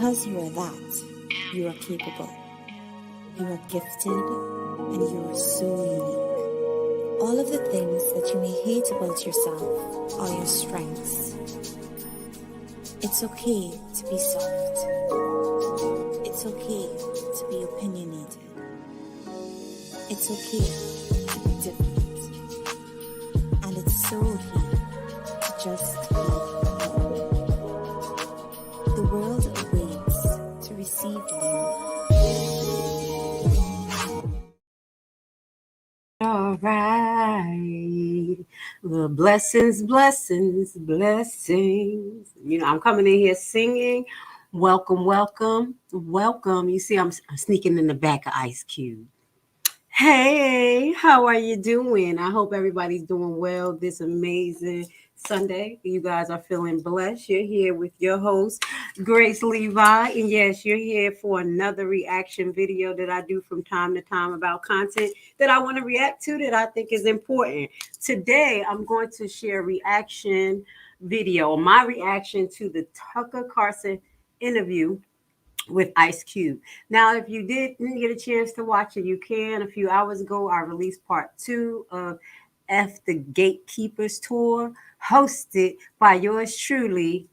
Because you are that, you are capable. You are gifted and you are so unique. All of the things that you may hate about yourself are your strengths. It's okay to be soft. It's okay to be opinionated. It's okay to be different. And it's so okay to just be you. The world awaits to receive you. All right. Well, blessings, blessings, blessings. You know, I'm coming in here singing. Welcome, welcome, welcome. You see, I'm sneaking in the back of Ice Cube. Hey, how are you doing? I hope everybody's doing well this amazing Sunday. You guys are feeling blessed. You're here with your host, Grace Levi. And yes, you're here for another reaction video that I do from time to time about content that I want to react to that I think is important. Today, I'm going to share a reaction video, my reaction to the Tucker Carlson interview with Ice Cube. Now, if you didn't get a chance to watch it, you can. A few hours ago, I released part 2 of F the Gatekeepers tour, hosted by yours truly,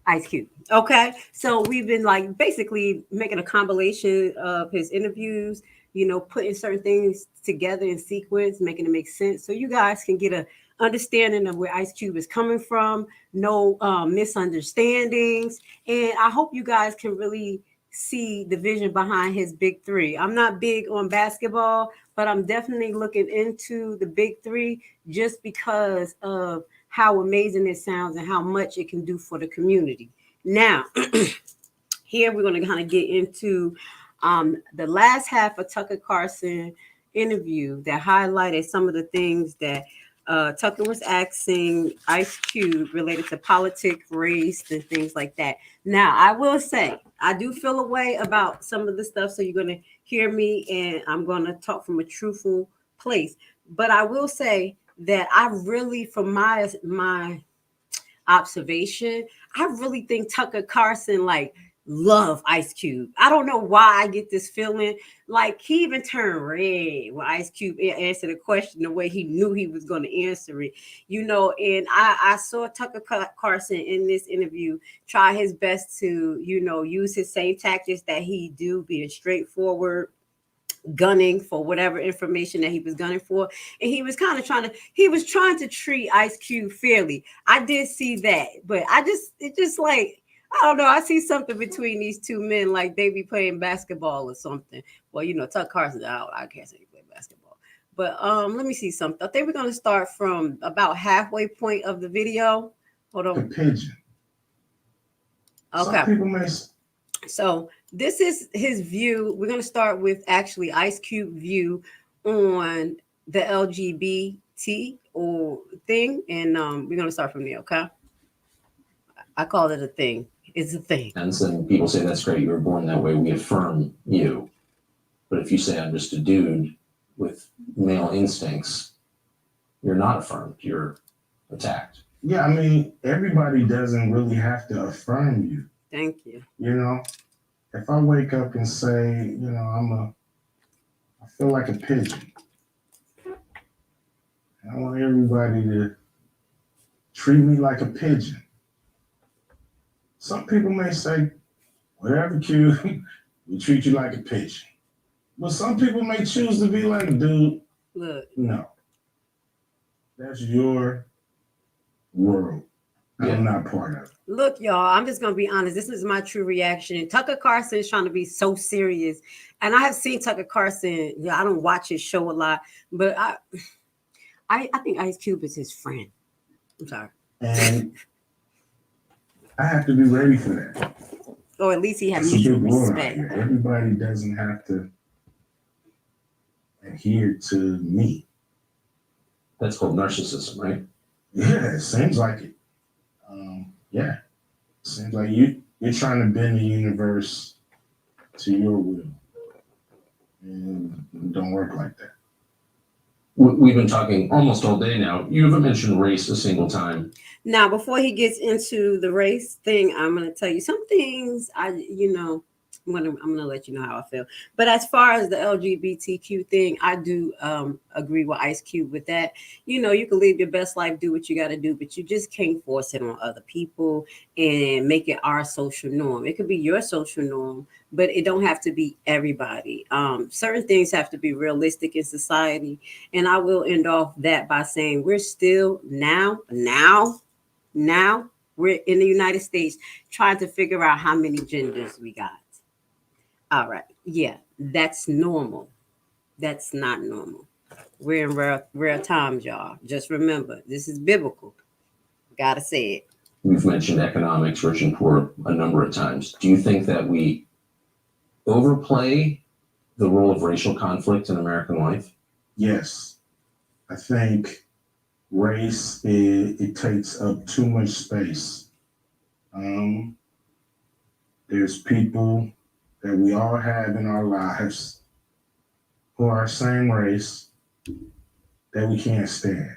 Ice Cube. Okay, so we've been like basically making a compilation of his interviews, you know, putting certain things together in sequence, making it make sense, so you guys can get a understanding of where Ice Cube is coming from, no misunderstandings, and I hope you guys can really see the vision behind his big three. I'm not big on basketball, but I'm definitely looking into the big three just because of how amazing it sounds and how much it can do for the community. Now, here we're going to kind of get into the last half of Tucker Carlson interview that highlighted some of the things that Tucker was asking Ice Cube related to politics, race, and things like that. Now, I will say, I do feel a way about some of the stuff, so you're going to hear me, and I'm going to talk from a truthful place. But I will say that I really, from my observation, I really think Tucker Carlson like love Ice Cube. I don't know why I get this feeling. Like he even turned red when Ice Cube answered the question the way he knew he was going to answer it. You know, and I saw Tucker Carlson in this interview try his best to, you know, use his same tactics that he do, being straightforward, gunning for whatever information that he was gunning for, and he was kind of trying to treat Ice Cube fairly. I did see that, but it just like, I don't know, I see something between these two men, like they be playing basketball or something. Well, you know, Tucker Carlson, I can't say he play basketball, but let me see something. I think we're gonna start from about halfway point of the video. Hold on. The pigeon. Okay. Some people may. So this is his view. We're going to start with actually Ice Cube view on the LGBT or thing, and we're going to start from there. Okay, I call it a thing. It's a thing. And then people say that's great. You were born that way. We affirm you. But if you say I'm just a dude with male instincts, you're not affirmed. You're attacked. Yeah, I mean, everybody doesn't really have to affirm you. Thank you. You know, if I wake up and say, you know, I feel like a pigeon. I want everybody to treat me like a pigeon. Some people may say, whatever, Q, we treat you like a pigeon. But some people may choose to be like, dude, look, no. That's your world. I'm not part of it. Look, y'all, I'm just going to be honest. This is my true reaction. Tucker Carlson is trying to be so serious. And I have seen Tucker Carlson. Yeah, I don't watch his show a lot, but I think Ice Cube is his friend. I'm sorry. And I have to be ready for that. Or at least he has mutual respect. Everybody doesn't have to adhere to me. That's called narcissism, right? Yeah, it seems like it. Yeah, it seems like you're trying to bend the universe to your will, and it don't work like that. we've been talking almost all day now. You haven't mentioned race a single time. Now, before he gets into the race thing, I'm going to tell you some things. I'm gonna let you know how I feel. But as far as the LGBTQ thing, I do agree with Ice Cube with that. You can live your best life, do what you got to do, but you just can't force it on other people and make it our social norm. It could be your social norm, but it don't have to be everybody. Certain things have to be realistic in society, and I will end off that by saying we're still now we're in the United States trying to figure out how many genders we got. All right. Yeah, that's normal. That's not normal. We're in rare times, y'all. Just remember, this is biblical. Gotta say it. We've mentioned economics, rich and poor, a number of times. Do you think that we overplay the role of racial conflict in American life? Yes. I think race, it takes up too much space. There's people that we all have in our lives who are same race that we can't stand.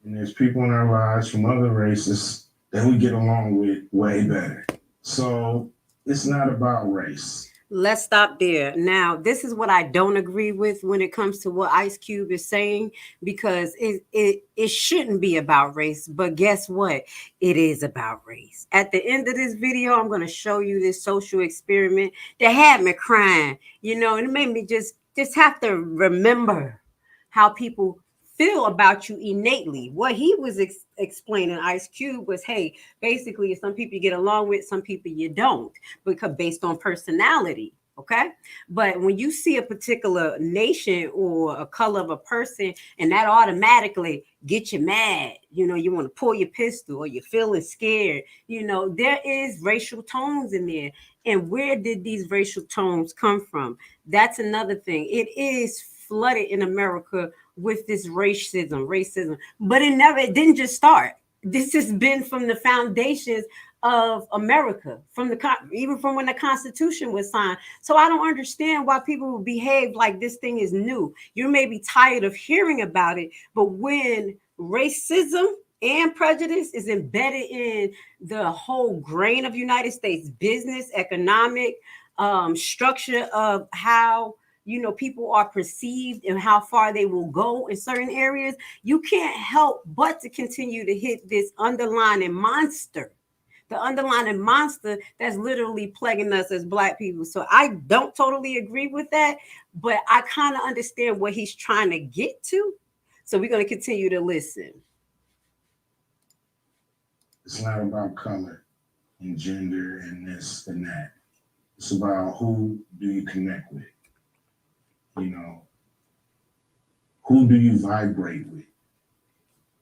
And there's people in our lives from other races that we get along with way better. So it's not about race. Let's stop there. Now, this is what I don't agree with when it comes to what Ice Cube is saying, because it shouldn't be about race. But guess what? It is about race. At the end of this video, I'm going to show you this social experiment that had me crying, and it made me just have to remember how people feel about you innately. What he was explaining, Ice Cube, was, hey, basically, some people you get along with, some people you don't, because based on personality. Okay. But when you see a particular nation or a color of a person, and that automatically get you mad, you want to pull your pistol, or you're feeling scared, there is racial tones in there. And where did these racial tones come from? That's another thing. It is flooded in America with this racism, but it didn't just start. This has been from the foundations of America, even from when the Constitution was signed. So I don't understand why people behave like this thing is new. You may be tired of hearing about it, but when racism and prejudice is embedded in the whole grain of United States business, economic structure of how people are perceived and how far they will go in certain areas, you can't help but to continue to hit this underlying monster. The underlying monster that's literally plaguing us as Black people. So I don't totally agree with that, but I kind of understand what he's trying to get to. So we're going to continue to listen. It's not about color and gender and this and that. It's about who do you connect with. Who do you vibrate with?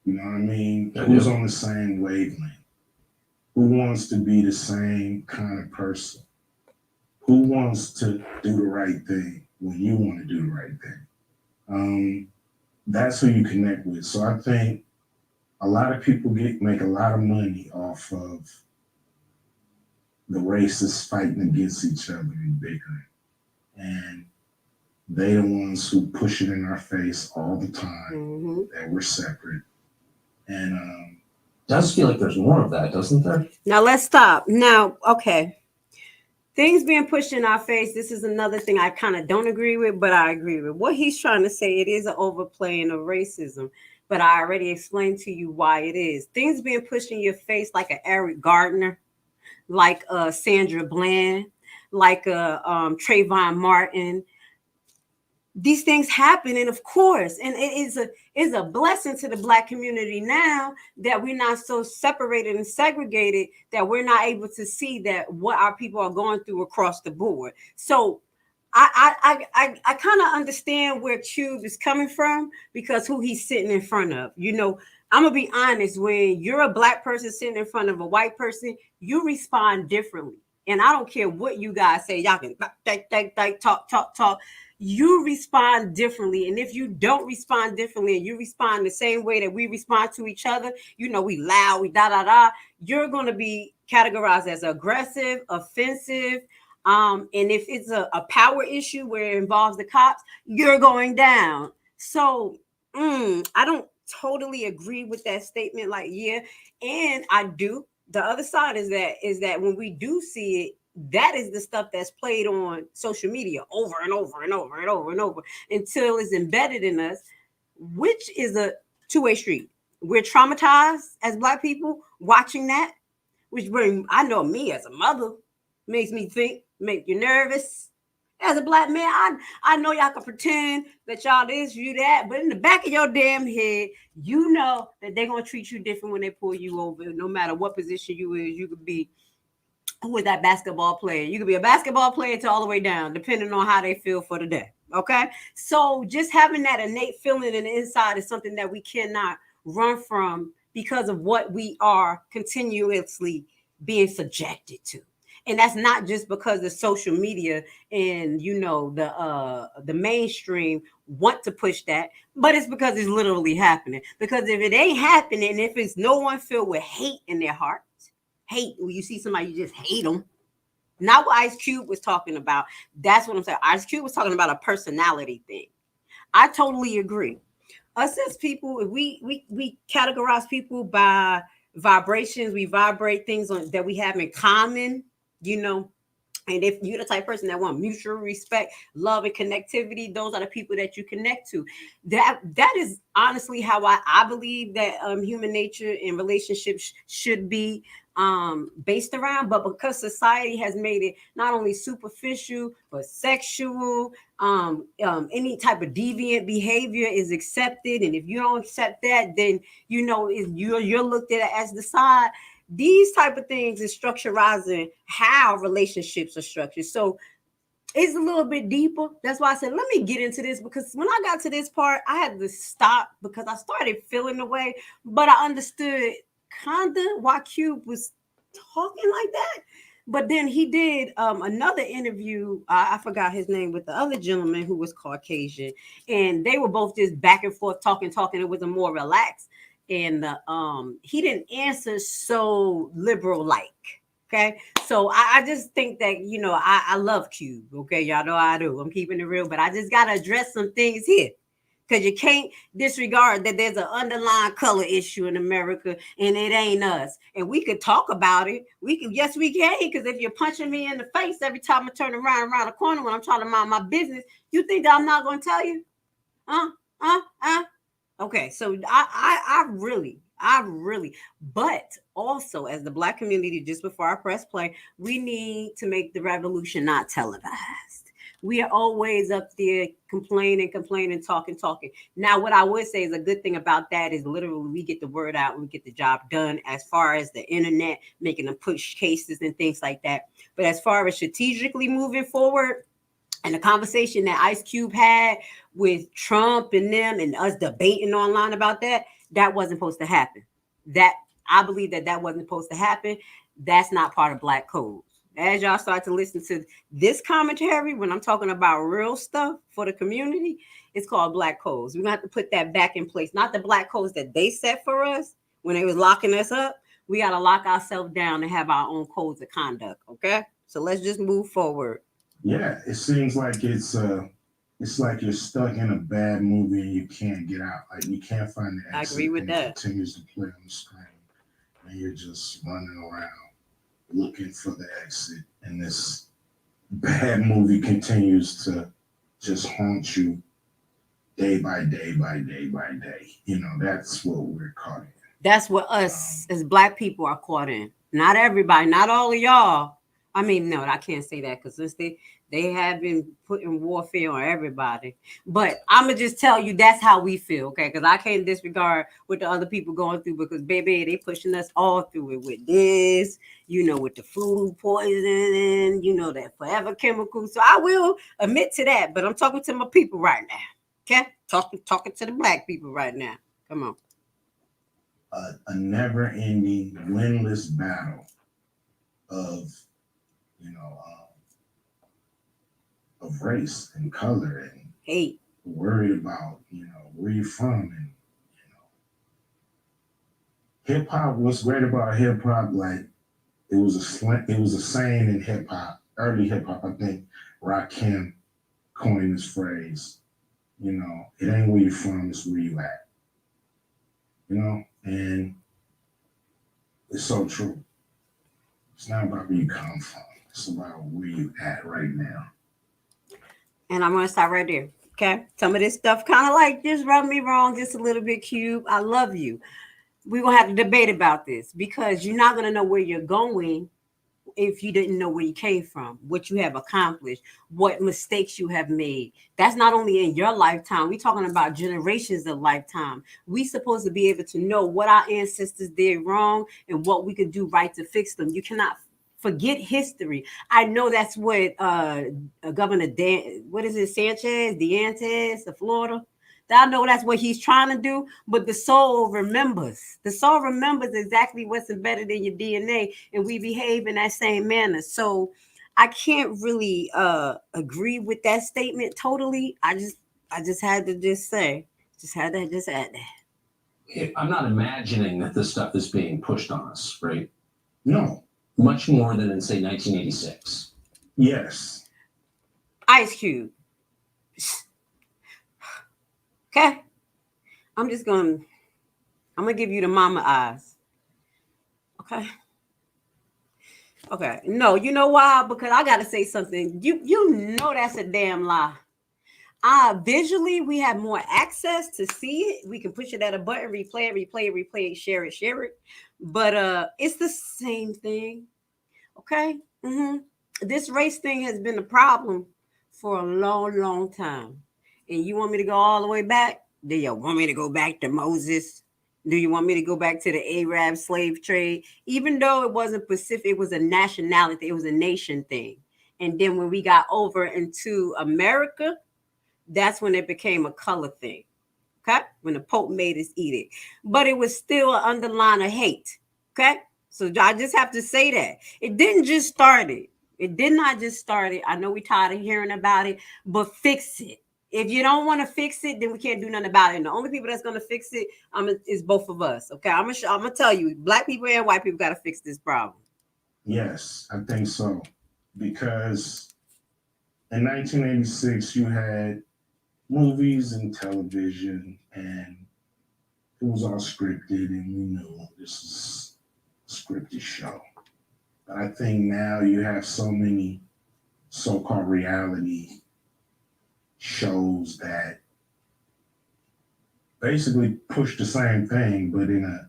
You know what I mean? Who's on the same wavelength? Who wants to be the same kind of person? Who wants to do the right thing when you want to do the right thing? That's who you connect with. So I think a lot of people make a lot of money off of the racists fighting against each other and bickering. And they the ones who push it in our face all the time that we're separate. And does feel like there's more of that, doesn't there? Now let's stop. Now, okay. Things being pushed in our face. This is another thing I kind of don't agree with, but I agree with what he's trying to say. It is an overplaying of racism, but I already explained to you why it is. Things being pushed in your face like a Eric Gardner, like Sandra Bland, like Trayvon Martin. These things happen, and of course, and it is a blessing to the Black community now that we're not so separated and segregated that we're not able to see that what our people are going through across the board. So I kind of understand where Cube is coming from, because who he's sitting in front of. I'm gonna be honest, when you're a Black person sitting in front of a white person, you respond differently. And I don't care what you guys say, y'all can talk. You respond differently. And if you don't respond differently and you respond the same way that we respond to each other, we loud, we da, you're going to be categorized as aggressive, offensive. And if it's a power issue where it involves the cops, you're going down. So I don't totally agree with that statement. Like, yeah, and I do. The other side is that when we do see it, that is the stuff that's played on social media over and over and over and over and over until it's embedded in us, which is a two-way street. We're traumatized as Black people watching that, which bring I know me as a mother makes me think, make you nervous. As a Black man, I know y'all can pretend that y'all this, you that, but in the back of your damn head, you know that they're gonna treat you different when they pull you over, no matter what position you is. You could be who is that basketball player? You could be a basketball player to all the way down, depending on how they feel for the day. Okay. So just having that innate feeling in the inside is something that we cannot run from because of what we are continuously being subjected to. And that's not just because of social media and the mainstream want to push that, but it's because it's literally happening. Because if it ain't happening, if it's no one filled with hate in their heart, hate, when you see somebody, you just hate them. Not what Ice Cube was talking about. That's what I'm saying. Ice Cube was talking about a personality thing. I totally agree. Us as people, if we categorize people by vibrations, we vibrate things that we have in common, you know. And if you're the type of person that want mutual respect, love, and connectivity, those are the people that you connect to. That is honestly how I believe that human nature and relationships should be based around. But because society has made it not only superficial but sexual, any type of deviant behavior is accepted, and if you don't accept that, then you're looked at as the side. These type of things is structurizing how relationships are structured. So it's a little bit deeper. That's why I said, let me get into this, because when I got to this part, I had to stop because I started feeling the way, but I understood kind of why Cube was talking like that. But then he did another interview. I forgot his name, with the other gentleman who was Caucasian, and they were both just back and forth talking. It was a more relaxed, and he didn't answer so liberal like. Okay, so I just think that I love Cube. Okay, y'all know I do. I'm keeping it real, but I just gotta address some things here. Because you can't disregard that there's an underlying color issue in America, and it ain't us. And we could talk about it. Yes, we can. Because if you're punching me in the face every time I turn around the corner when I'm trying to mind my business, you think that I'm not going to tell you? Okay, so I really, but also as the Black community, just before I press play, we need to make the revolution not televised. We are always up there complaining, talking. Now, what I would say is a good thing about that is literally we get the word out and we get the job done as far as the internet, making them push cases and things like that. But as far as strategically moving forward, and the conversation that Ice Cube had with Trump and them and us debating online about that wasn't supposed to happen. That I believe that wasn't supposed to happen. That's not part of Black codes. As y'all start to listen to this commentary, when I'm talking about real stuff for the community, it's called Black codes. We're gonna have to put that back in place. Not the Black codes that they set for us when they was locking us up. We gotta lock ourselves down and have our own codes of conduct. Okay, so let's just move forward. Yeah, it seems like it's like you're stuck in a bad movie and you can't get out. Like you can't find the exit. I agree with and that. It continues to play on the screen, and you're just running around looking for the exit, and this bad movie continues to just haunt you day by day by day by day. That's what we're caught in. That's what us as Black people are caught in. Not everybody, not all of y'all. I mean, no, I can't say that because since they have been putting warfare on everybody. But I'm going to just tell you that's how we feel, okay? Because I can't disregard what the other people going through, because, baby, they pushing us all through it with this, with the food poisoning, that forever chemical. So I will admit to that, but I'm talking to my people right now, okay? Talking to the Black people right now. Come on. A never-ending, winless battle of of race and color and hate. Worried about where you're from, and hip hop. What's great about hip hop, like it was a saying in hip hop, early hip hop. I think Rakim coined this phrase: You know, it ain't where you're from, it's where you at. You know, and it's so true. It's not about where you come from. It's about where you at right now. And I'm gonna stop right there. Okay. Some of this stuff kind of like just rub me wrong, just a little bit, Cube. I love you. We're gonna have to debate about this because you're not gonna know where you're going if you didn't know where you came from, what you have accomplished, what mistakes you have made. That's not only in your lifetime, we're talking about generations of lifetime. We supposed to be able to know what our ancestors did wrong and what we could do right to fix them. You cannot forget history. I know that's what Governor Dan, what is it, Sanchez, DeAntis of Florida. I know that's what he's trying to do, but the soul remembers. The soul remembers exactly what's embedded in your DNA, and we behave in that same manner. So I can't really agree with that statement totally. I just had to just add that. I'm not imagining that this stuff is being pushed on us, right? No. Much more than in, say, 1986. Yes. Ice Cube. Okay. I'm gonna give you the mama eyes. Okay. No, you know why? Because I gotta say something. You know that's a damn lie. Visually, we have more access to see it. We can push it at a button, replay it, share it. But it's the same thing. Okay. This race thing has been a problem for a long time. And you want me to go all the way back? Do you want me to go back to Moses? Do you want me to go back to the Arab slave trade? Even though it wasn't Pacific, it was a nationality, it was a nation thing. And then when we got over into America, that's when it became a color thing. Okay. When the Pope made his edict. But it was still an underline of hate. Okay. So I just have to say that. It didn't just start it. It did not just start it. I know we're tired of hearing about it, but fix it. If you don't want to fix it, then we can't do nothing about it. And the only people that's going to fix it is both of us. Okay. I'm gonna tell you, black people and white people got to fix this problem. Yes, I think so. Because in 1986, you had movies and television, and it was all scripted, and we knew this is a scripted show. But I think now you have so many so-called reality shows that basically push the same thing, but in a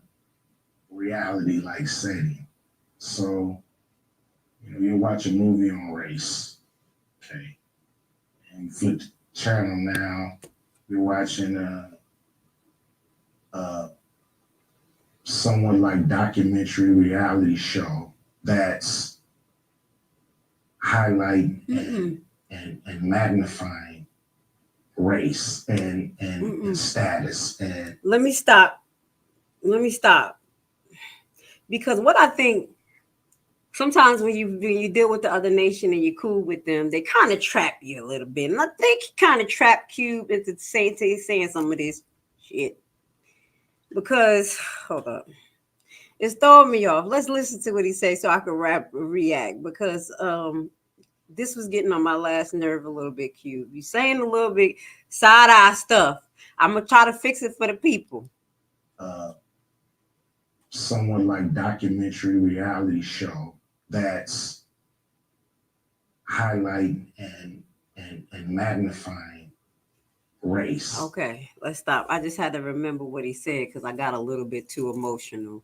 reality-like setting. So, you watch a movie on race, okay, and you flip the channel now, you're watching somewhat like documentary reality show that's highlighting and magnifying race and status. And let me stop because what I think sometimes when you deal with the other nation and you're cool with them, they kind of trap you a little bit. And I think he kind of trapped Cube into saying some of this shit. Because, hold up. It's throwing me off. Let's listen to what he says so I can react. Because this was getting on my last nerve a little bit, Cube. You saying a little bit side-eye stuff. I'm going to try to fix it for the people. Somewhat like documentary reality show that's highlighting and magnifying race. Okay, let's stop. I just had to remember what he said because I got a little bit too emotional.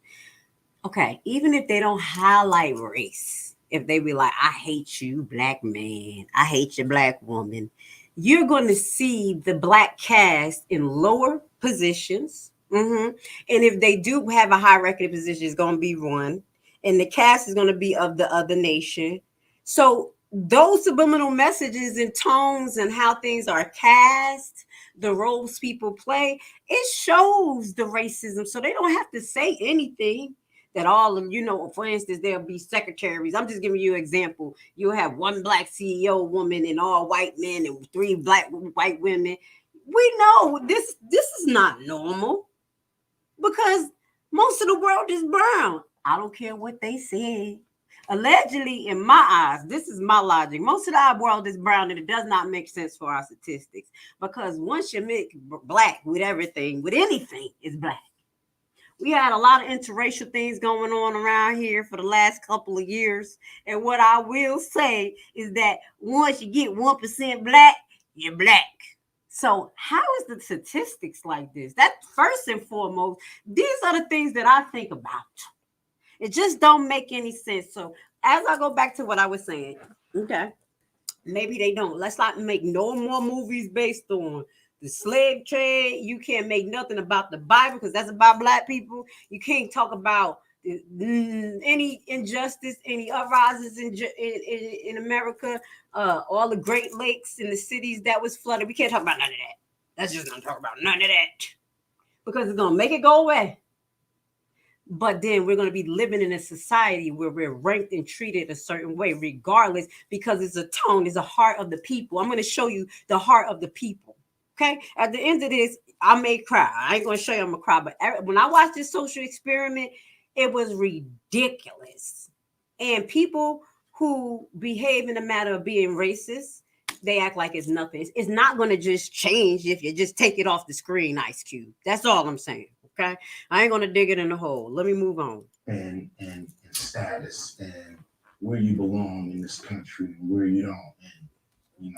Okay, even if they don't highlight race, if they be like, I hate you, black man, I hate you, black woman, you're going to see the black cast in lower positions. And if they do have a high record position, it's going to be one. And the cast is going to be of the other nation. So those subliminal messages and tones and how things are cast, the roles people play, it shows the racism. So they don't have to say anything. That all of, for instance, there'll be secretaries. I'm just giving you an example. You'll have one black CEO woman and all white men and 3 black white women. We know this is not normal because most of the world is brown. I don't care what they say. Allegedly, in my eyes, this is my logic. Most of our world is brown, and it does not make sense for our statistics because once you mix black with everything, with anything, it's black. We had a lot of interracial things going on around here for the last couple of years. And what I will say is that once you get 1% black, you're black. So how is the statistics like this? That's first and foremost. These are the things that I think about. It just don't make any sense. So as I go back to what I was saying, okay, maybe they don't. Let's not make no more movies based on the slave trade. You can't make nothing about the Bible because that's about black people. You can't talk about any injustice, any uprisings in America, all the Great Lakes and the cities that was flooded. We can't talk about none of that. That's just not talk about none of that because it's gonna make it go away. But then we're going to be living in a society where we're ranked and treated a certain way, regardless, because it's a tone, it's a heart of the people. I'm going to show you the heart of the people. Okay. At the end of this, I may cry. I ain't going to show you I'm going to cry. But when I watched this social experiment, it was ridiculous. And people who behave in a matter of being racist, they act like it's nothing. It's not going to just change if you just take it off the screen, Ice Cube. That's all I'm saying. Okay, I ain't gonna dig it in the hole. Let me move on. And status and where you belong in this country and where you don't. And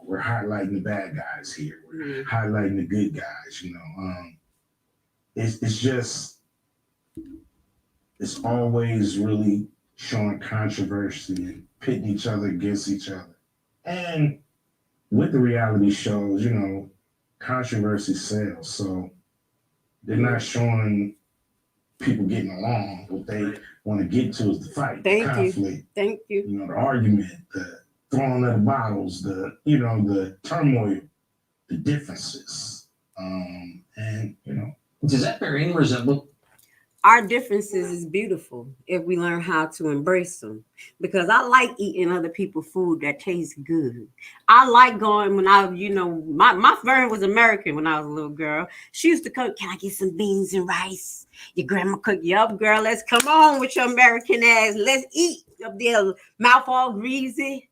we're highlighting the bad guys here. We're highlighting the good guys. It's just it's always really showing controversy and pitting each other against each other. And with the reality shows, controversy sells. So they're not showing people getting along. What they want to get to is the fight, the conflict. Thank you. The argument, the throwing of the bottles, the turmoil, the differences. Does that bear any resemblance? Our differences is beautiful if we learn how to embrace them. Because I like eating other people's food that tastes good. I like going when my friend was American when I was a little girl. She used to cook, can I get some beans and rice? Your grandma cooked, yup, girl, let's come on with your American ass. Let's eat up there, mouth all greasy.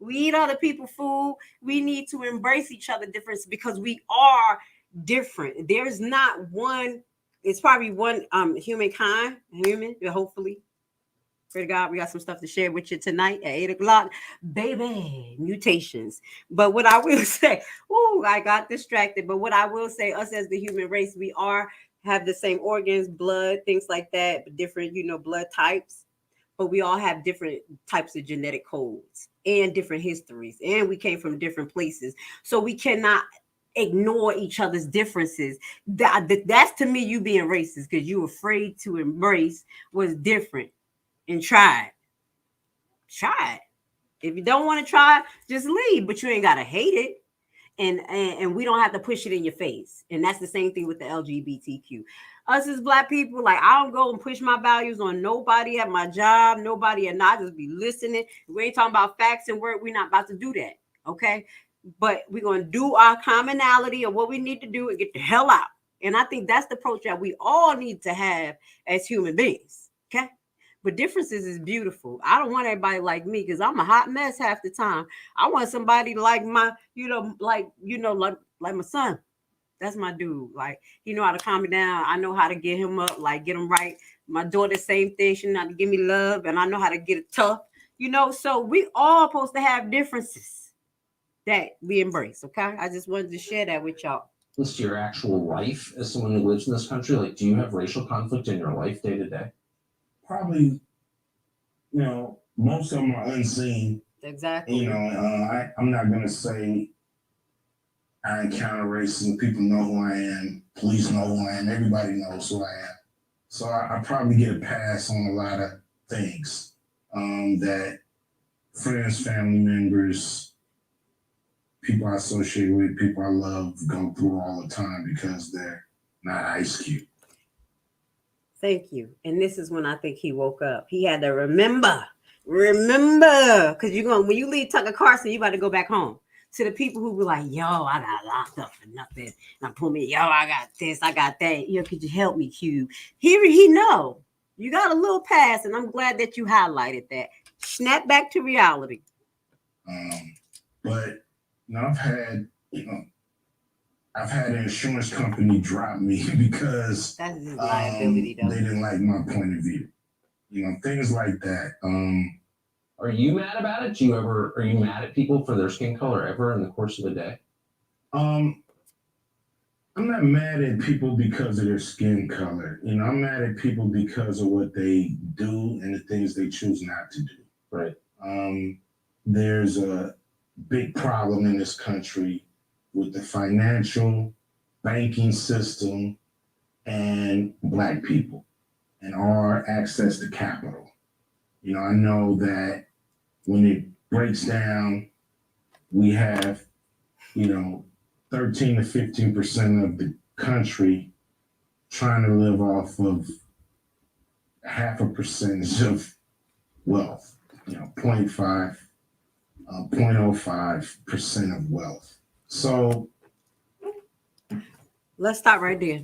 We eat other people's food. We need to embrace each other difference because we are different. There's not one. It's probably one human, hopefully. Pray to God, we got some stuff to share with you tonight at 8 o'clock. Baby, mutations. But what I will say, I got distracted. But what I will say, us as the human race, we have the same organs, blood, things like that, but different, blood types. But we all have different types of genetic codes and different histories. And we came from different places. So we cannot ignore each other's differences. That's to me you being racist because you're afraid to embrace what's different and try it. If you don't want to try it, just leave, but you ain't gotta hate it. And we don't have to push it in your face. And that's the same thing with the LGBTQ. Us as black people, like I don't go and push my values on nobody at my job, nobody, and I just be listening. We ain't talking about facts and work. We're not about to do that. Okay. But we're going to do our commonality of what we need to do and get the hell out. And I think that's the approach that we all need to have as human beings. Okay. But differences is beautiful. I don't want everybody like me because I'm a hot mess half the time. I want somebody like my son. That's my dude. Like, he know how to calm me down. I know how to get him up, like get him right. My daughter, same thing. She know how to give me love and I know how to get it tough. So we all supposed to have differences that we embrace. Okay. I just wanted to share that with y'all. It's your actual life as someone who lives in this country. Like, do you have racial conflict in your life day to day? Probably, most of them are unseen. Exactly. I'm not going to say I encounter racism. People know who I am. Police know who I am. Everybody knows who I am. So I probably get a pass on a lot of things that friends, family members, people I associate with, people I love go through all the time because they're not Ice Cube. Thank you. And this is when I think he woke up. He had to remember, because when you leave Tucker Carlson, you about to go back home. To the people who be like, yo, I got locked up for nothing. And I pull me, yo, I got this, I got that. Could you help me, Cube? He know. You got a little past, and I'm glad that you highlighted that. Snap back to reality. But I've had an insurance company drop me because That's his liability, though. they didn't like my point of view. Things like that. Are you mad about it? Are you mad at people for their skin color ever in the course of a day? I'm not mad at people because of their skin color. I'm mad at people because of what they do and the things they choose not to do. Right. There's a big problem in this country with the financial banking system and Black people and our access to capital. I know that when it breaks down, we have, 13 to 15% of the country trying to live off of half a percentage of wealth, 0.05% of wealth. So let's stop right there.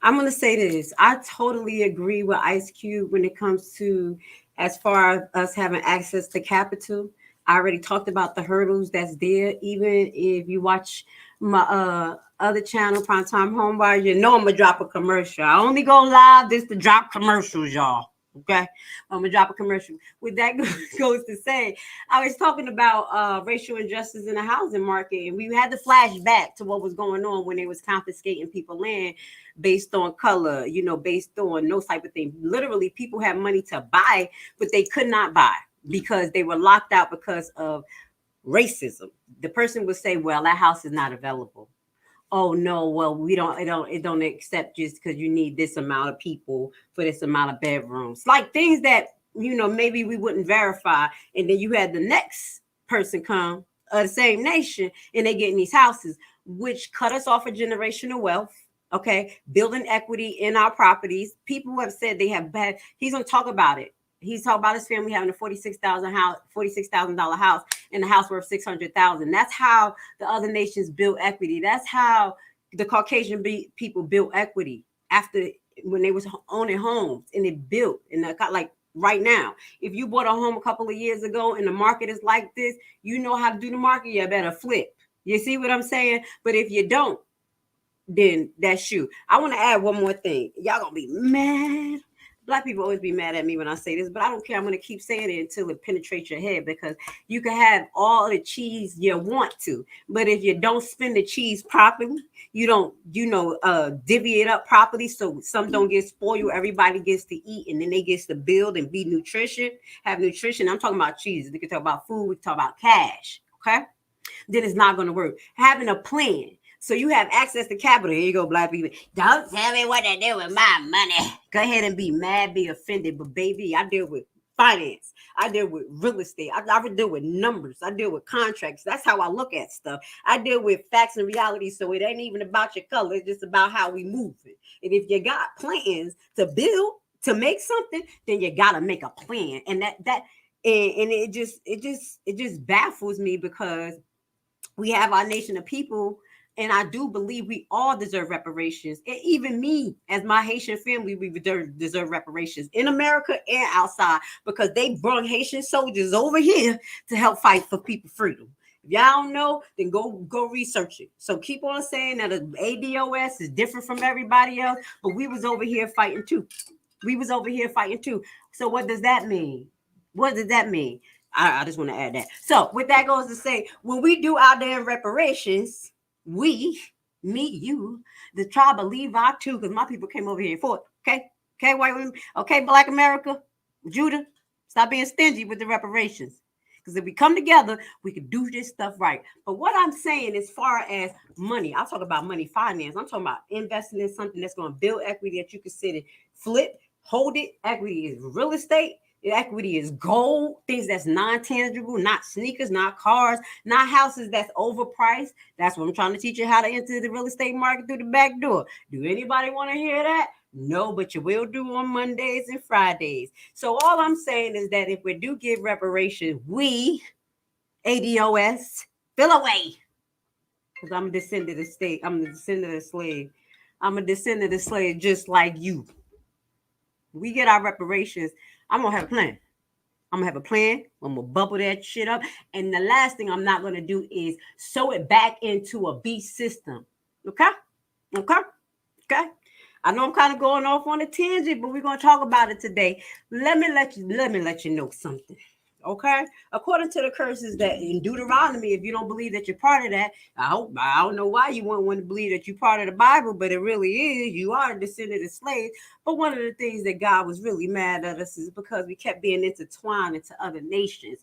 I'm going to say this. I totally agree with Ice Cube when it comes to as far as us having access to capital. I already talked about the hurdles that's there. Even if you watch my other channel, Primetime Homebuyer, I'm going to drop a commercial. I only go live this to drop commercials, y'all. Okay, I'm gonna drop a commercial. With that goes to say, I was talking about racial injustice in the housing market, and we had to flash back to what was going on when they was confiscating people land based on color, based on no type of thing. Literally, people had money to buy, but they could not buy because they were locked out because of racism. The person would say, "Well, that house is not available." Oh no, well, it don't accept just because you need this amount of people for this amount of bedrooms. Like things that, maybe we wouldn't verify. And then you had the next person come of the same nation and they get in these houses, which cut us off of generational wealth. Okay. Building equity in our properties. People have said they have bad. He's going to talk about it. He's talking about his family having a $46,000 house and a house worth $600,000. That's how the other nations build equity. That's how the Caucasian people built equity after when they was owning homes and it built. And like right now, if you bought a home a couple of years ago and the market is like this, you know how to do the market. You better flip. You see what I'm saying? But if you don't, then that's you. I want to add one more thing. Y'all gonna be mad. Black people always be mad at me when I say this, but I don't care. I'm going to keep saying it until it penetrates your head because you can have all the cheese you want to, but if you don't spend the cheese properly, you don't, divvy it up properly so some don't get spoiled, everybody gets to eat, and then they get to build and be have nutrition. I'm talking about cheese. We can talk about food. We can talk about cash, okay? Then it's not going to work. Having a plan. So you have access to capital. Here you go, Black people. Don't tell me what to do with my money. Go ahead and be mad, be offended. But baby, I deal with finance. I deal with real estate. I deal with numbers. I deal with contracts. That's how I look at stuff. I deal with facts and reality. So it ain't even about your color. It's just about how we move it. And if you got plans to build, to make something, then you got to make a plan. And it just baffles me because we have our nation of people. And I do believe we all deserve reparations. And even me, as my Haitian family, we deserve reparations in America and outside because they brought Haitian soldiers over here to help fight for people's freedom. If y'all don't know, then go research it. So keep on saying that ADOS is different from everybody else, but we was over here fighting too. So what does that mean? I just want to add that. So with that goes to say, when we do our damn reparations, we, me, you, the tribe of Levi too, because my people came over here and fought. Okay, white women. Okay, Black America, Judah, stop being stingy with the reparations. Because if we come together, we can do this stuff right. But what I'm saying as far as money, I'll talk about money finance. I'm talking about investing in something that's going to build equity that you can sit and flip, hold it. Equity is real estate. Equity is gold, things that's non-tangible, not sneakers, not cars, not houses that's overpriced. That's what I'm trying to teach you how to enter the real estate market through the back door. Do anybody want to hear that? No, but you will do on Mondays and Fridays. So all I'm saying is that if we do give reparations, we, ADOS, fill away. Because I'm a descendant of the slave. I'm a descendant of the slave just like you. We get our reparations. I'm gonna have a plan. I'm gonna have a plan. I'm gonna bubble that shit up. And the last thing I'm not gonna do is sew it back into a beast system. Okay? Okay? Okay? I know I'm kind of going off on a tangent, but we're gonna talk about it today. Let me let you know something. Okay, according to the curses that in Deuteronomy, if you don't believe that you're part of that, I don't know why you wouldn't want to believe that you're part of the Bible, but it really is. You are a descendant of slaves. But one of the things that God was really mad at us is because we kept being intertwined into other nations,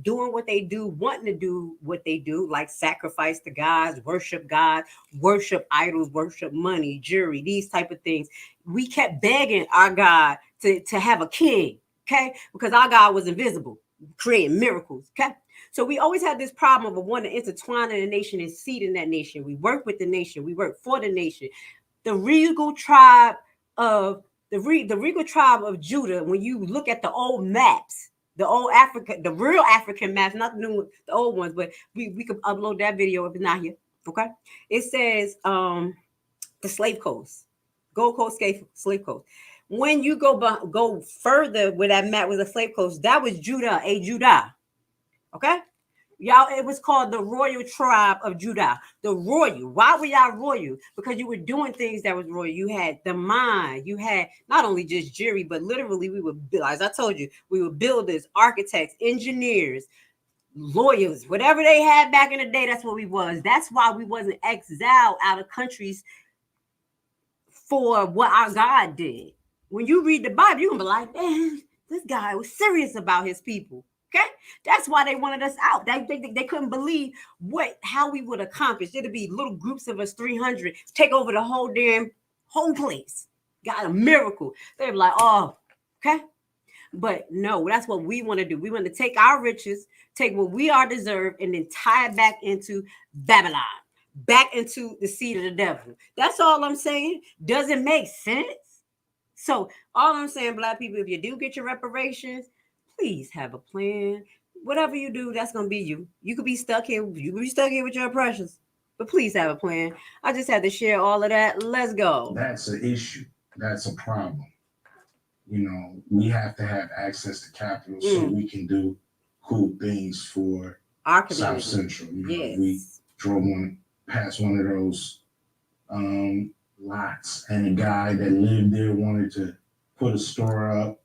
doing what they do, wanting to do what they do, like sacrifice to gods, God, worship idols, worship money, jewelry, these type of things. We kept begging our God to have a king. Okay, because our God was invisible, creating miracles. Okay, so we always had this problem of wanting to intertwine in the nation and seed in that nation. We work with the nation, we work for the nation. The regal tribe of the regal tribe of Judah. When you look at the old maps, the old Africa, the real African maps, not the new, the old ones, but we could upload that video if it's not here. Okay, it says the slave coast, Gold Coast, slave coast. When you go further where that map was a slave coast, that was Judah, a Judah. Okay? Y'all, it was called the royal tribe of Judah. The royal. Why were y'all royal? Because you were doing things that was royal. You had the mind. You had not only just jury, but literally we were, as I told you, we were builders, architects, engineers, lawyers, whatever they had back in the day. That's what we was. That's why we wasn't exiled out of countries for what our God did. When you read the Bible, you're gonna be like, man, this guy was serious about his people. Okay, that's why they wanted us out. They couldn't believe how we would accomplish. It'd be little groups of us, 300, take over the whole place. Got a miracle. They'd be like, oh, okay. But no, that's what we want to do. We want to take our riches, take what we are deserved, and then tie it back into Babylon, back into the seed of the devil. That's all I'm saying. Doesn't make sense. So all I'm saying, Black people, if you do get your reparations, please have a plan. Whatever you do, that's gonna be you. You could be stuck here. You could be stuck here with your oppressions, but please have a plan. I just had to share all of that. Let's go. That's an issue. That's a problem. We have to have access to capital so we can do cool things for our South community. Central. Yes. We drove past one of those lots, and a guy that lived there wanted to put a store up.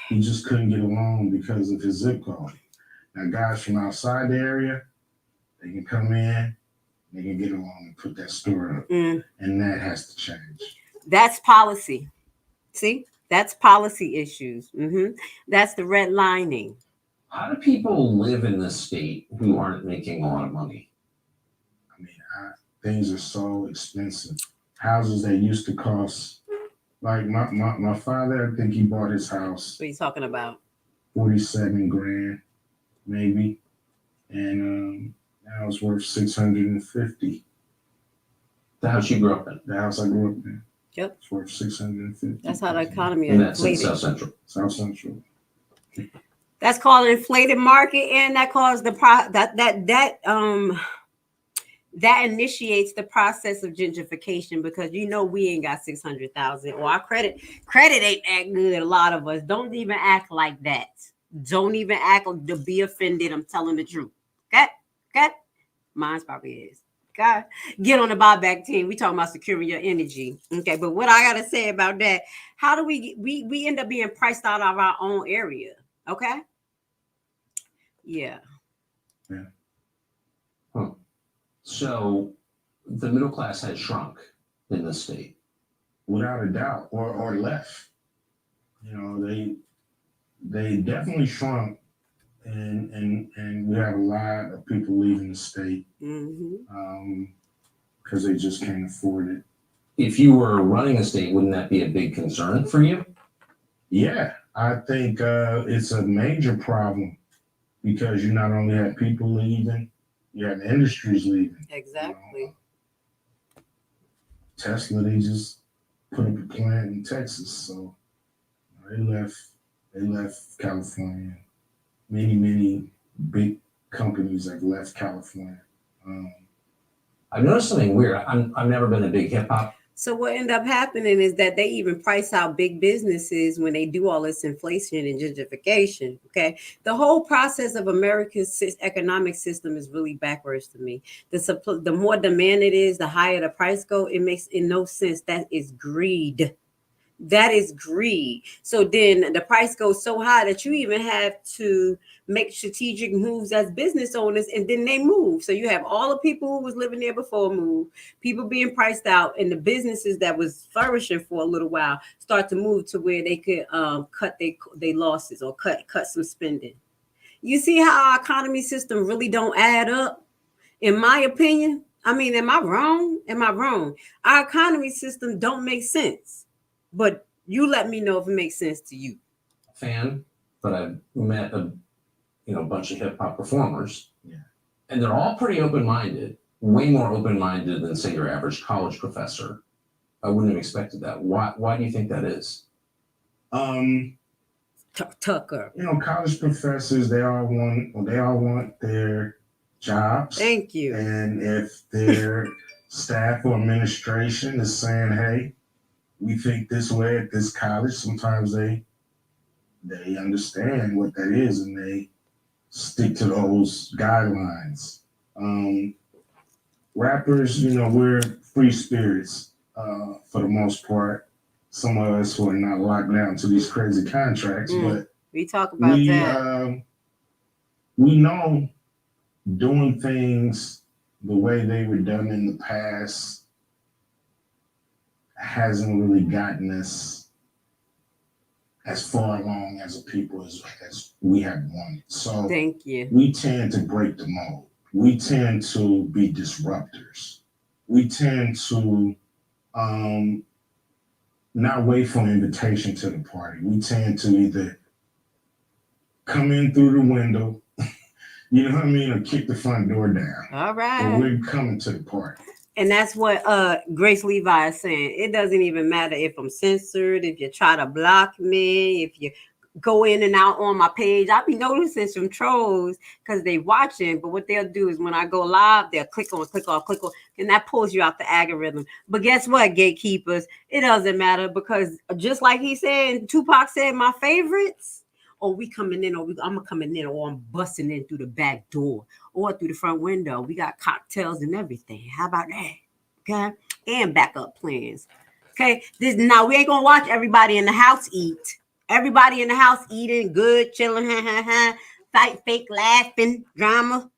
He just couldn't get along because of his zip code. Now, guys from outside the area, they can come in, they can get along and put that store up, and that has to change. That's policy. See, that's policy issues. That's the redlining. How do people live in this state who aren't making a lot of money? I mean, things are so expensive. Houses that used to cost, like my father, I think he bought his house. What are you talking about? 47 grand, maybe, and now it's worth 650. The house you grew up in. The house I grew up in. Yep. It's worth 650. That's how the economy And that's in inflated. South Central. South Central. That's called an inflated market, and that caused that initiates the process of gentrification, because we ain't got 600,000, or our credit ain't that good. A lot of us don't even act like that. Don't even act to be offended. I'm telling the truth. Okay. Mine's probably is. God, get on the buyback team. We talking about securing your energy. Okay, but what I gotta say about that? How do we end up being priced out of our own area? Okay. Yeah. Huh. So the middle class has shrunk in this state. Without a doubt, or left. They definitely shrunk, and we have a lot of people leaving the state because they just can't afford it. If you were running a state, wouldn't that be a big concern for you? Yeah, I think it's a major problem, because you not only have people leaving, you have industries leaving. Exactly. Tesla, they just put up a plant in Texas, so they left California. Many big companies have left California. I've noticed something weird. I've never been a big hip hop So what end up happening is that they even price out big businesses when they do all this inflation and gentrification. Okay, the whole process of America's economic system is really backwards to me. The more demand it is, the higher the price go. It makes in no sense. That is greed. That is greed. So then the price goes so high that you even have to make strategic moves as business owners, and then they move. So you have all the people who was living there before move, people being priced out, and the businesses that was flourishing for a little while start to move to where they could cut their losses or cut some spending. You see how our economy system really don't add up, in my opinion. I mean, am I wrong? Am I wrong? Our economy system don't make sense. But you let me know if it makes sense to you. Fan, but I've met a bunch of hip hop performers, and they're all pretty open minded, way more open minded than say your average college professor. I wouldn't have expected that. Why do you think that is? Tucker. College professors, they all want their jobs. Thank you. And if their staff or administration is saying, hey, we think this way at this college, sometimes they understand what that is and they stick to those guidelines. Rappers, we're free spirits for the most part. Some of us who are not locked down to these crazy contracts, but we talk about that. We know doing things the way they were done in the past hasn't really gotten us as far along as a people as we have wanted. So thank you. We tend to break the mold. We tend to be disruptors. We tend to not wait for an invitation to the party. We tend to either come in through the window, you know what I mean, or kick the front door down. All right. Or we're coming to the party. And that's what Grace Levi is saying. It doesn't even matter if I'm censored, if you try to block me, if you go in and out on my page. I'll be noticing some trolls because they watching, but what they'll do is when I go live, they'll click on, and that pulls you out the algorithm. But guess what, gatekeepers? It doesn't matter because just like he said, Tupac said, my favorites, or we coming in, or I'm coming in, or I'm busting in through the back door, or through the front window. We got cocktails and everything. How about that? Okay, and backup plans. Okay, now we ain't gonna watch everybody in the house eat. Everybody in the house eating good, chilling, fight, fake, laughing, drama,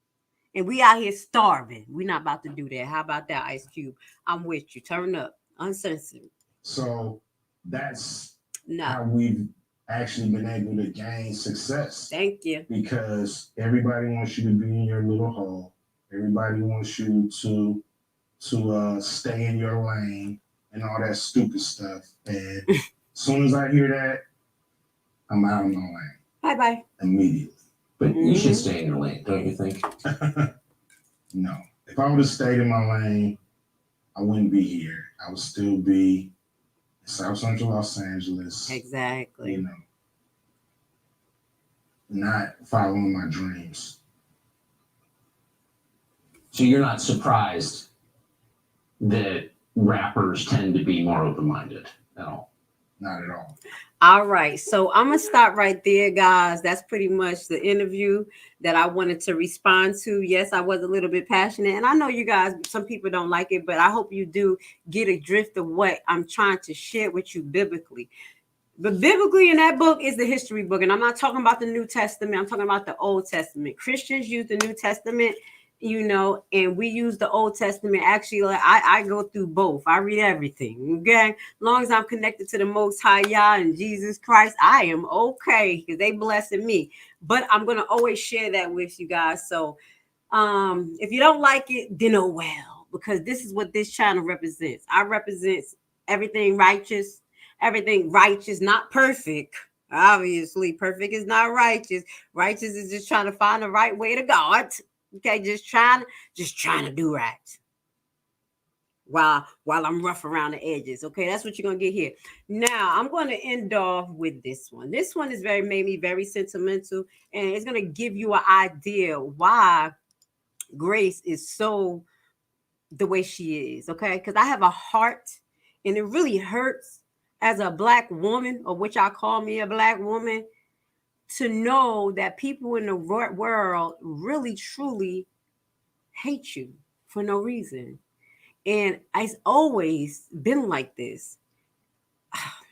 and we out here starving. We're not about to do that. How about that, Ice Cube? I'm with you. Turn up, uncensored. So that's how we've actually been able to gain success. Thank you. Because everybody wants you to be in your little hole. Everybody wants you to stay in your lane and all that stupid stuff. And as soon as I hear that, I'm out of my lane. Bye-bye. Immediately. But you should stay in your lane, don't you think? No. If I would have stayed in my lane, I wouldn't be here. I would still be in South Central Los Angeles. Exactly. Not following my dreams. So you're not surprised that rappers tend to be more open-minded at all? Not at all. All right. So I'm going to stop right there, guys. That's pretty much the interview that I wanted to respond to. Yes, I was a little bit passionate. And I know you guys, some people don't like it, but I hope you do get a drift of what I'm trying to share with you biblically. But biblically in that book is the history book. And I'm not talking about the New Testament. I'm talking about the Old Testament. Christians use the New Testament, and we use the Old Testament. Actually, I go through both. I read everything. Okay. As long as I'm connected to the Most High Yah and Jesus Christ, I am okay because they blessing me. But I'm going to always share that with you guys. So if you don't like it, then oh well, because this is what this channel represents. I represent everything righteous, not perfect. Obviously, perfect is not righteous. Righteous is just trying to find the right way to God. Okay, just trying to do right. While I'm rough around the edges. Okay, that's what you're gonna get here. Now I'm going to end off with this one. This one is made me very sentimental, and it's gonna give you an idea why Grace is so the way she is. Okay, because I have a heart And it really hurts as a black woman, or which I call me a black woman, to know that people in the world really truly hate you for no reason. And it's always been like this.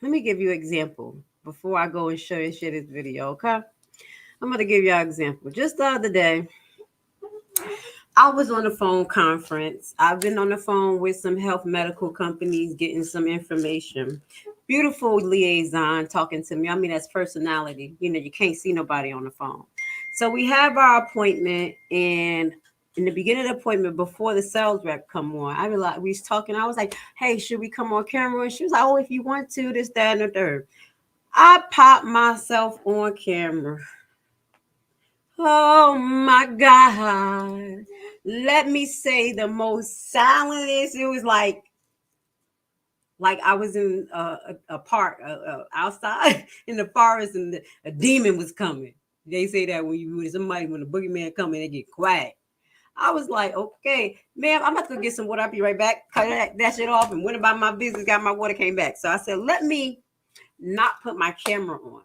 Let me give you an example before I go and share this video, okay? I'm gonna give you an example. Just the other day, I was on a phone conference. I've been on the phone with some health medical companies getting some information. Beautiful liaison talking to me. I mean, that's personality. You know, you can't see nobody on the phone. So we have our appointment, and in the beginning of the appointment, before the sales rep come on, I realized we was talking. I was like, "Hey, should we come on camera?" And she was like, "Oh, if you want to, this, that, and the third." I popped myself on camera. Oh my God. Let me say the most silentest. It was like I was in a park outside in the forest, and a demon was coming. They say that when the boogeyman come in, they get quiet. I was like, okay, ma'am, I'm about to go get some water. I'll be right back. Cut that shit off and went about my business, got my water, came back. So I said, let me not put my camera on.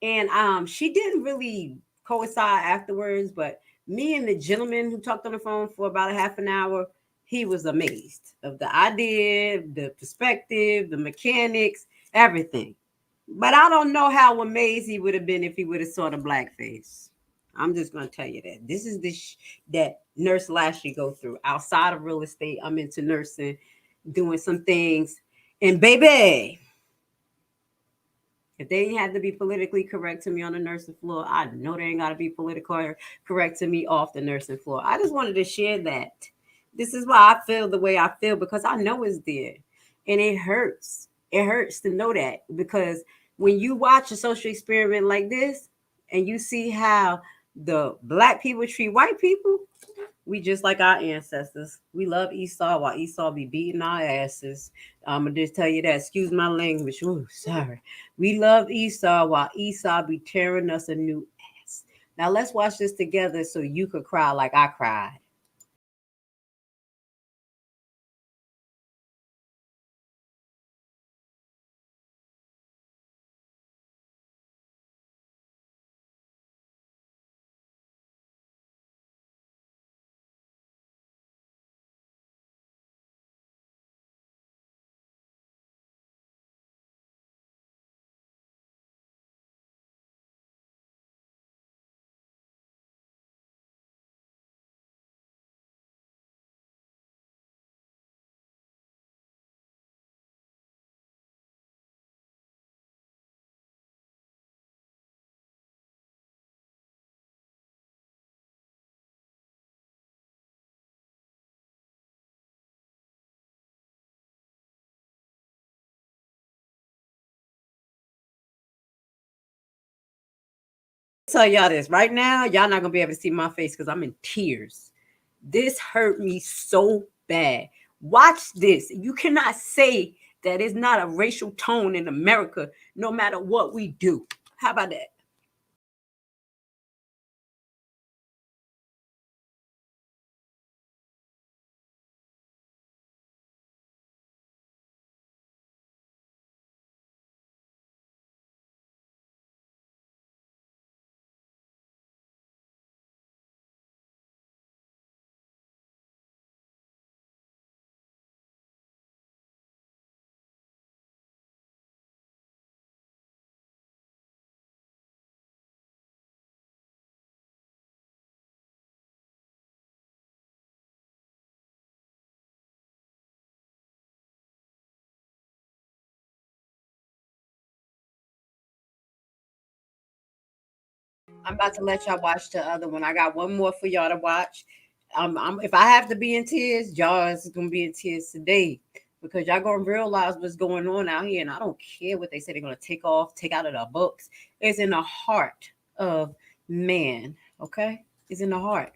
And she didn't really coincide afterwards, but me and the gentleman who talked on the phone for about a half an hour, he was amazed of the idea, the perspective, the mechanics, everything. But I don't know how amazed he would have been if he would have saw the blackface. I'm just gonna tell you that this is that Nurse Lashley go through. Outside of real estate, I'm into nursing, doing some things, and baby, if they ain't had to be politically correct to me on the nursing floor, I know they ain't got to be politically correct to me off the nursing floor. I just wanted to share that. This is why I feel the way I feel, because I know it's there. And it hurts. It hurts to know that, because when you watch a social experiment like this and you see how the black people treat white people, we just like our ancestors. We love Esau while Esau be beating our asses. I'm gonna just tell you that. Excuse my language. Ooh, sorry. We love Esau while Esau be tearing us a new ass. Now let's watch this together so you could cry like I cried. Tell y'all this right now, y'all not gonna be able to see my face because I'm in tears. This hurt me so bad. Watch this. You cannot say that it's not a racial tone in America, no matter what we do. How about that? I'm about to let y'all watch the other one. I got one more for y'all to watch. If I have to be in tears, y'all is gonna be in tears today, because y'all gonna realize what's going on out here. And I don't care what they say they're gonna take out of the books. It's in the heart of man. Okay, it's in the heart.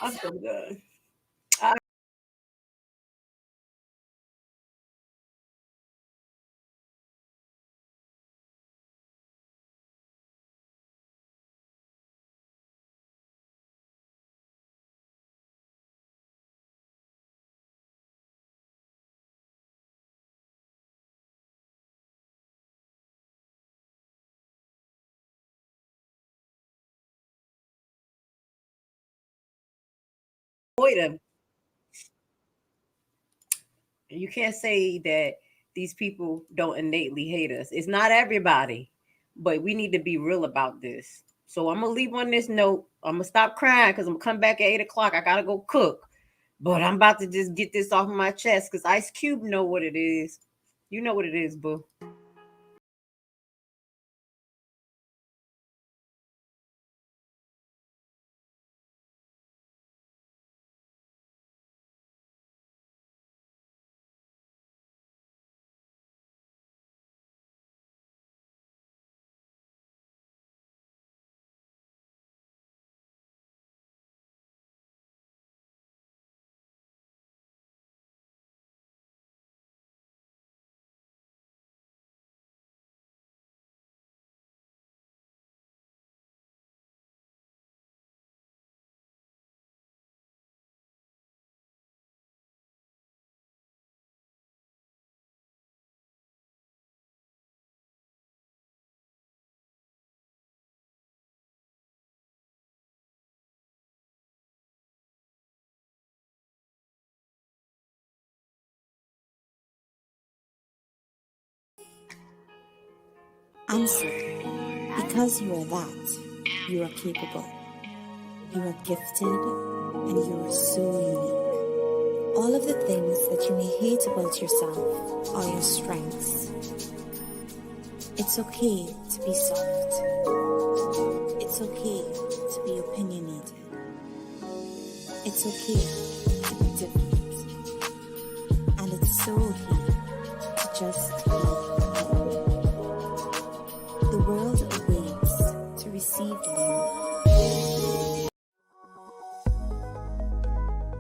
I'm so done. Avoid them. You can't say that these people don't innately hate us. It's not everybody, but we need to be real about this. So I'm gonna leave on this note. I'm gonna stop crying because I'm gonna come back at 8 o'clock. I gotta go cook, but I'm about to just get this off my chest because Ice Cube know what it is. You know what it is, boo. Answer. Because you are that, you are capable. You are gifted and you are so unique. All of the things that you may hate about yourself are your strengths. It's okay to be soft. It's okay to be opinionated. It's okay to be different. And it's so okay to just love. The world awaits to receive you.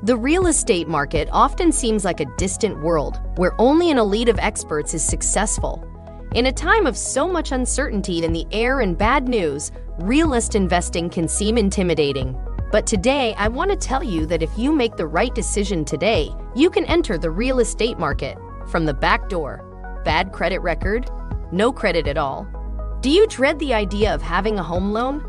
The real estate market often seems like a distant world where only an elite of experts is successful. In a time of so much uncertainty in the air and bad news, realist investing can seem intimidating. But today, I want to tell you that if you make the right decision today, you can enter the real estate market from the back door. Bad credit record? No credit at all. Do you dread the idea of having a home loan?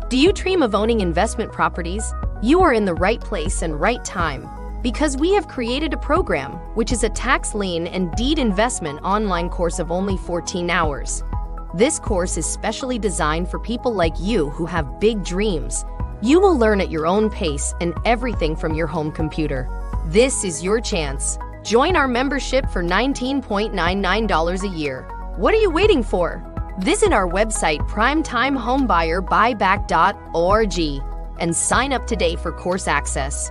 Do you dream of owning investment properties? You are in the right place and right time because we have created a program which is a tax lien and deed investment online course of only 14 hours. This course is specially designed for people like you who have big dreams. You will learn at your own pace and everything from your home computer. This is your chance. Join our membership for $19.99 a year. What are you waiting for? Visit our website primetimehomebuyerBuyback.org and sign up today for course access.